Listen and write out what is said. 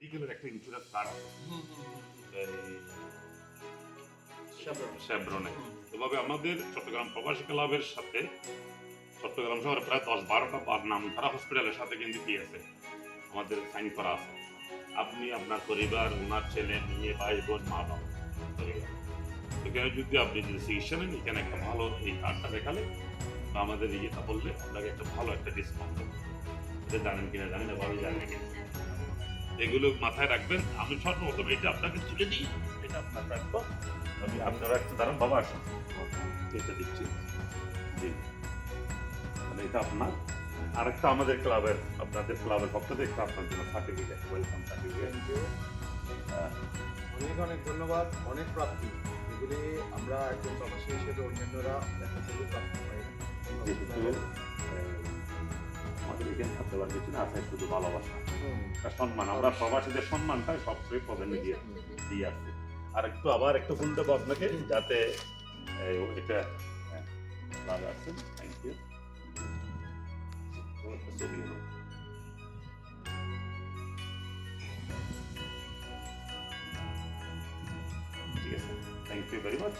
মেডিকেলের একটা insurance card আছে শেভরনে। এভাবে আমাদের চট্টগ্রাম প্রবাসী ক্লাবের সাথে চট্টগ্রাম শহরে প্রায় 10-12টা নাম করা হসপিটালের সাথে কিন্তু কি আছে, আমাদের সাইন করা আছে। আপনি আপনার পরিবার, ওনার ছেলে মেয়ে, ভাই বোন, মা বাবা, এখানে যদি আপনি যদি চিকিৎসা নেন, এখানে একটা ভালো এই কার্ডটা দেখালে বা আমাদের ইয়েটা বললে আপনাকে একটা ভালো একটা ডিসকাউন্ট দেবো। এটা জানেন কিনা জানেন, এভাবে জানেন কিনা, এগুলো মাথায় রাখবেন। আমি সর্বপ্রথম এটা আপনাকে তুলে দিই, এটা আপনার প্রাপ্য। আমি আপনারা একটু দাঁড়ান, বাবা আসুন, এটা দিচ্ছি। জি, মানে এটা আপনার। আরেকটা আমাদের ক্লাবের, আপনাদের ক্লাবের পক্ষ থেকে একটা আপনার জন্য সার্টিফিকেট, ওয়েলকাম সার্টিফিকেট। অনেক অনেক ধন্যবাদ। অনেক প্রাপ্তি, এগুলি আমরা একজন প্রবাসী হিসেবে অন্যান্যরা দেখা থেকে প্রাপ্তি পাই না। যেহেতু আমাদের এখানে থাকতে পারবে কিনা আছে শুধু ভালোবাসা আর সম্মান, আমরা প্রবাসীদের সম্মানটাই সবচেয়ে প্রধান্য দিয়ে আসছি। আর একটু আবার একটু ফোন দেবো আপনাকে, যাতে এটা ভালো আছে। Thank you. ঠিক আছে, থ্যাংক ইউ ভেরি মাচ।